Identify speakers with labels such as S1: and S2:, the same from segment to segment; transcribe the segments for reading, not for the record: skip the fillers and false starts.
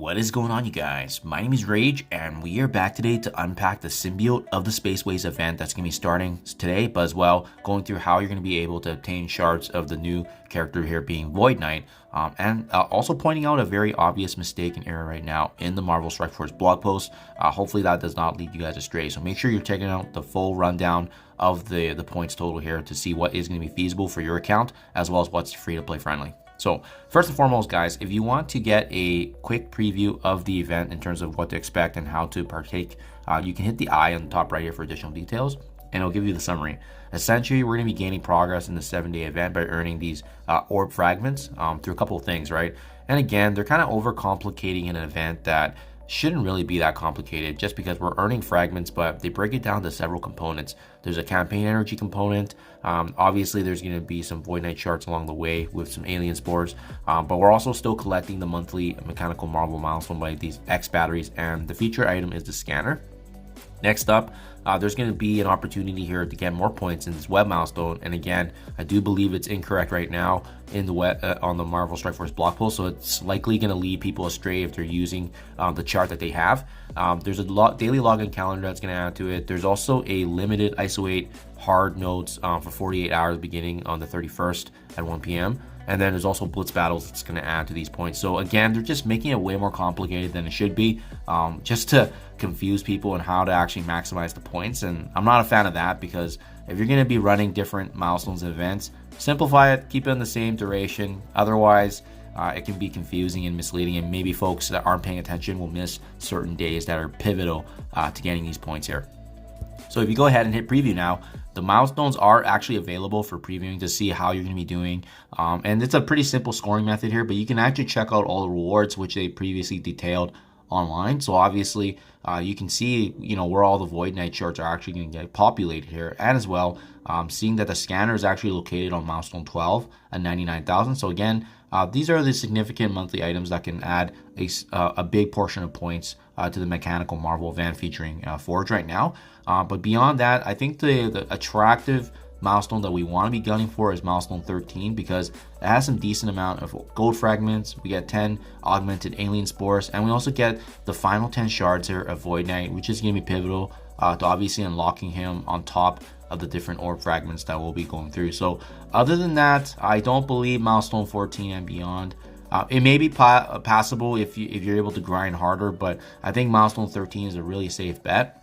S1: What is going on, you guys? My name is Rayge, and we are back today to unpack the Symbiote of the Spaceways event that's going to be starting today, but as well going through how you're going to be able to obtain shards of the new character here being Void Knight, and also pointing out a very obvious mistake and error right now in the Marvel Strike Force blog post. Hopefully that does not lead you guys astray, so make sure you're checking out the full rundown of the points total here to see what is going to be feasible for your account, as well as what's free to play friendly. So first and foremost, guys, if you want to get a quick preview of the event in terms of what to expect and how to partake, you can hit the I on the top right here for additional details, and it'll give you the summary. Essentially, we're going to be gaining progress in the 7-day event by earning these orb fragments through a couple of things, right? And again, they're kind of overcomplicating an event that shouldn't really be that complicated, just because we're earning fragments, but they break it down to several components. There's a campaign energy component. Obviously there's going to be some Void Knight shards along the way with some alien spores, but we're also still collecting the monthly mechanical marvel milestone by these X batteries, and the feature item is the scanner. Next up, there's going to be an opportunity here to get more points in this web milestone, and again, I do believe it's incorrect right now in the web on the Marvel Strike Force blog post, so it's likely going to lead people astray if they're using the chart that they have. There's a daily login calendar that's going to add to it. There's also a limited ISO-8 hard nodes for 48 hours beginning on the 31st at 1 p.m. And then there's also blitz battles that's going to add to these points. So again, they're just making it way more complicated than it should be, just to confuse people on how to actually maximize the points. And I'm not a fan of that, because if you're going to be running different milestones and events, simplify it, keep it in the same duration. Otherwise, it can be confusing and misleading, and maybe folks that aren't paying attention will miss certain days that are pivotal to getting these points here. So if you go ahead and hit preview now, the milestones are actually available for previewing to see how you're going to be doing. And it's a pretty simple scoring method here, but you can actually check out all the rewards which they previously detailed online. So obviously you can see, where all the Void Knight shards are actually going to get populated here, and as well seeing that the scanner is actually located on milestone 12 at 99,000. So again, these are the significant monthly items that can add a big portion of points to the mechanical marvel event featuring Forge right now. But beyond that, I think the attractive milestone that we want to be gunning for is milestone 13, because it has some decent amount of gold fragments. We get 10 augmented alien spores, and we also get the final 10 shards here of Void Knight, which is going to be pivotal to obviously unlocking him on top of the different orb fragments that we'll be going through. So other than that, I don't believe milestone 14 and beyond. It may be passable if you're able to grind harder, but I think milestone 13 is a really safe bet.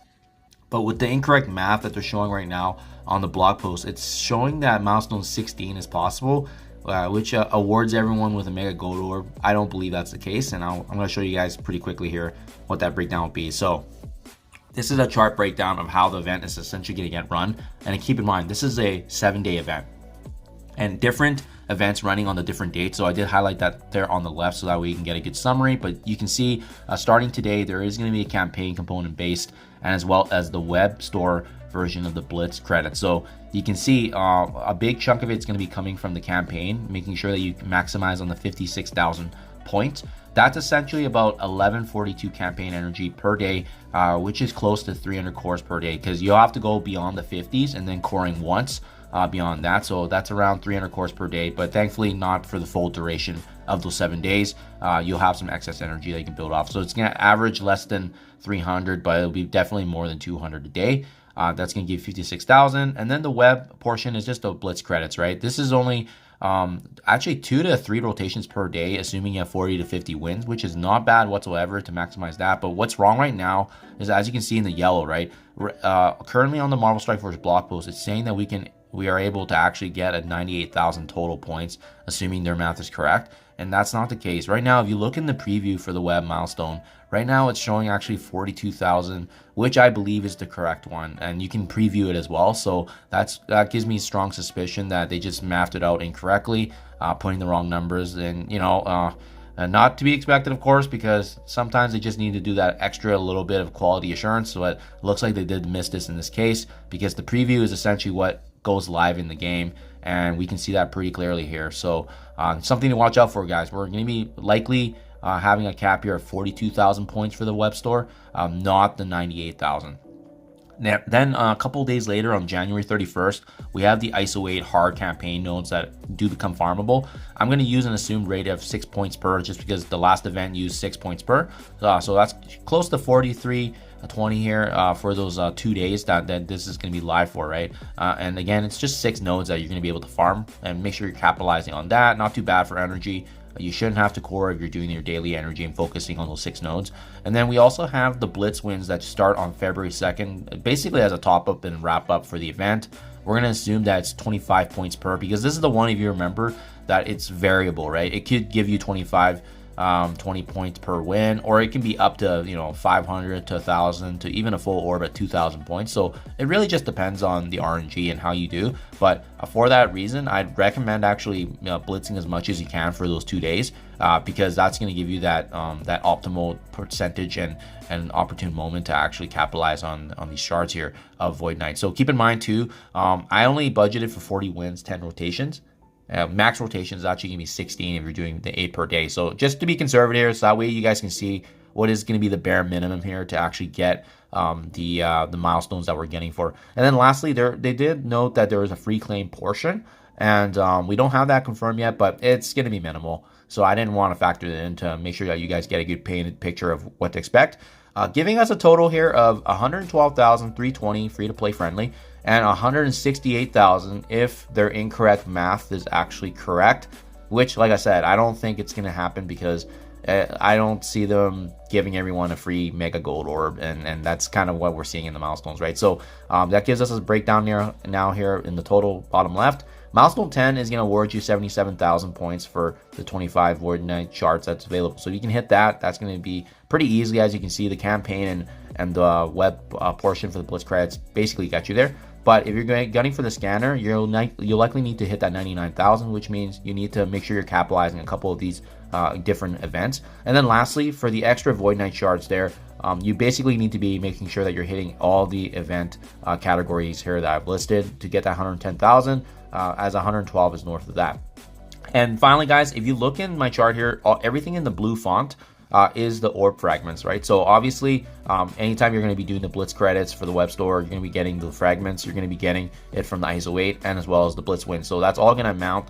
S1: But with the incorrect math that they're showing right now on the blog post, it's showing that milestone 16 is possible, which awards everyone with a mega gold orb. I don't believe that's the case, and I'm going to show you guys pretty quickly here what that breakdown would be. So this is a chart breakdown of how the event is essentially going to get run. And keep in mind, this is a 7-day event, and different events running on the different dates. So I did highlight that there on the left, so that way you can get a good summary. But you can see starting today, there is going to be a campaign component based, and as well as the web store version of the BLITZ credit. So you can see a big chunk of it's going to be coming from the campaign, making sure that you maximize on the 56,000 points. That's essentially about 1142 campaign energy per day, which is close to 300 cores per day, because you'll have to go beyond the 50s and then coring once beyond that. So that's around 300 cores per day, but thankfully not for the full duration of those 7 days. You'll have some excess energy that you can build off. So it's going to average less than 300, but it'll be definitely more than 200 a day. That's going to give 56,000. And then the web portion is just the blitz credits, right? This is only actually 2 to 3 rotations per day, assuming you have 40 to 50 wins, which is not bad whatsoever to maximize that. But what's wrong right now is, as you can see in the yellow, right? Currently on the Marvel Strike Force blog post, it's saying that we are able to actually get at 98,000 total points, assuming their math is correct. And that's not the case. Right now, if you look in the preview for the web milestone, right now it's showing actually 42,000, which I believe is the correct one. And you can preview it as well. So that gives me strong suspicion that they just mapped it out incorrectly, putting the wrong numbers. And, not to be expected, of course, because sometimes they just need to do that extra little bit of quality assurance. So it looks like they did miss this in this case, because the preview is essentially what goes live in the game, and we can see that pretty clearly here. So something to watch out for, guys. We're going to be likely having a cap here of 42,000 points for the web store, not the 98,000. Then a couple of days later, on January 31st, we have the ISO-8 hard campaign nodes that do become farmable. I'm going to use an assumed rate of 6 points per, just because the last event used 6 points per. So that's close to 43.20 here for those 2 days that this is going to be live for, right? And again, it's just 6 nodes that you're going to be able to farm, and make sure you're capitalizing on that. Not too bad for energy. You shouldn't have to core if you're doing your daily energy and focusing on those 6 nodes. And then we also have the Blitz wins that start on February 2nd, basically as a top up and wrap up for the event. We're going to assume that it's 25 points per, because this is the one, if you remember, that it's variable, right? It could give you 20 points per win, or it can be up to 500 to 1,000 to even a full orb at 2,000 points. So it really just depends on the RNG and how you do. But for that reason, I'd recommend actually blitzing as much as you can for those 2 days, because that's going to give you that that optimal percentage and an opportune moment to actually capitalize on these shards here of Void Knight. So keep in mind too, I only budgeted for 40 wins, 10 rotations. Max rotation is actually going to be 16 if you're doing the 8 per day. So just to be conservative, so that way you guys can see what is going to be the bare minimum here to actually get the milestones that we're getting for. And then lastly, they did note that there was a free claim portion, and we don't have that confirmed yet, but it's going to be minimal. So I didn't want to factor it in to make sure that you guys get a good painted picture of what to expect. Giving us a total here of 112,320 free to play friendly, and 168,000 if their incorrect math is actually correct, which, like I said, I don't think it's going to happen, because I don't see them giving everyone a free mega gold orb, and that's kind of what we're seeing in the milestones, right? So that gives us a breakdown here in the total bottom left. Milestone 10 is going to award you 77,000 points for the 25 Void Knight shards that's available. So if you can hit that, that's going to be pretty easily. As you can see, the campaign and the web portion for the Blitz credits basically got you there. But if you're gunning for the scanner, you'll likely need to hit that 99,000, which means you need to make sure you're capitalizing a couple of these different events. And then lastly, for the extra Void Knight shards there, you basically need to be making sure that you're hitting all the event categories here that I've listed to get that 110,000, as 112 is north of that. And finally, guys, if you look in my chart here, everything in the blue font is the orb fragments, right? So obviously, anytime you're going to be doing the Blitz credits for the web store, you're going to be getting the fragments. You're going to be getting it from the ISO-8 and as well as the Blitz win. So that's all going to amount,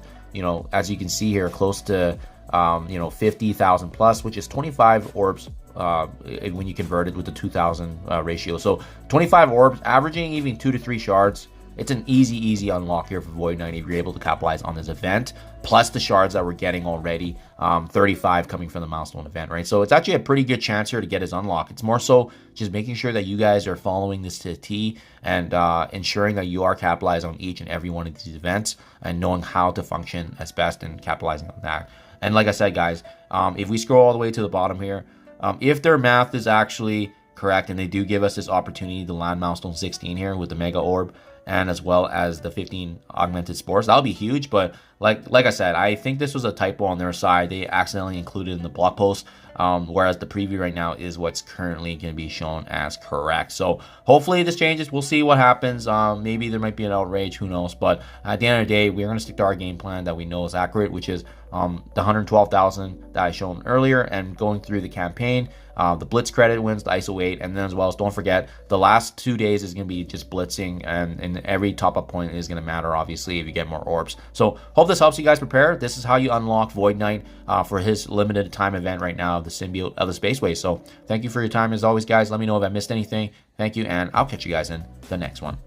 S1: as you can see here, close to 50,000 plus, which is 25 orbs when you convert it with the 2,000 ratio. So 25 orbs, averaging even 2 to 3 shards. It's an easy unlock here for Void Knight if you're able to capitalize on this event, plus the shards that we're getting already, 35 coming from the milestone event, right? So it's actually a pretty good chance here to get his unlock. It's more so just making sure that you guys are following this to the T, and ensuring that you are capitalizing on each and every one of these events and knowing how to function as best and capitalizing on that. And like I said, guys, if we scroll all the way to the bottom here, if their math is actually correct and they do give us this opportunity to land milestone 16 here with the mega orb, and as well as the 15 augmented spores, that'll be huge. But like I said, I think this was a typo on their side. They accidentally included in the blog post, whereas the preview right now is what's currently going to be shown as correct. So hopefully this changes. We'll see what happens. Maybe there might be an outrage, who knows? But at the end of the day, we're going to stick to our game plan that we know is accurate, which is the 112,000 that I shown earlier, and going through the campaign. The Blitz credit wins the ISO-8, and then as well as, don't forget, the last 2 days is going to be just blitzing, and every top-up point is going to matter, obviously, if you get more orbs. So hope this helps you guys prepare. This is how you unlock Void Knight for his limited time event right now, the Symbiote of the Spaceways. So thank you for your time as always, guys. Let me know if I missed anything. Thank you, and I'll catch you guys in the next one.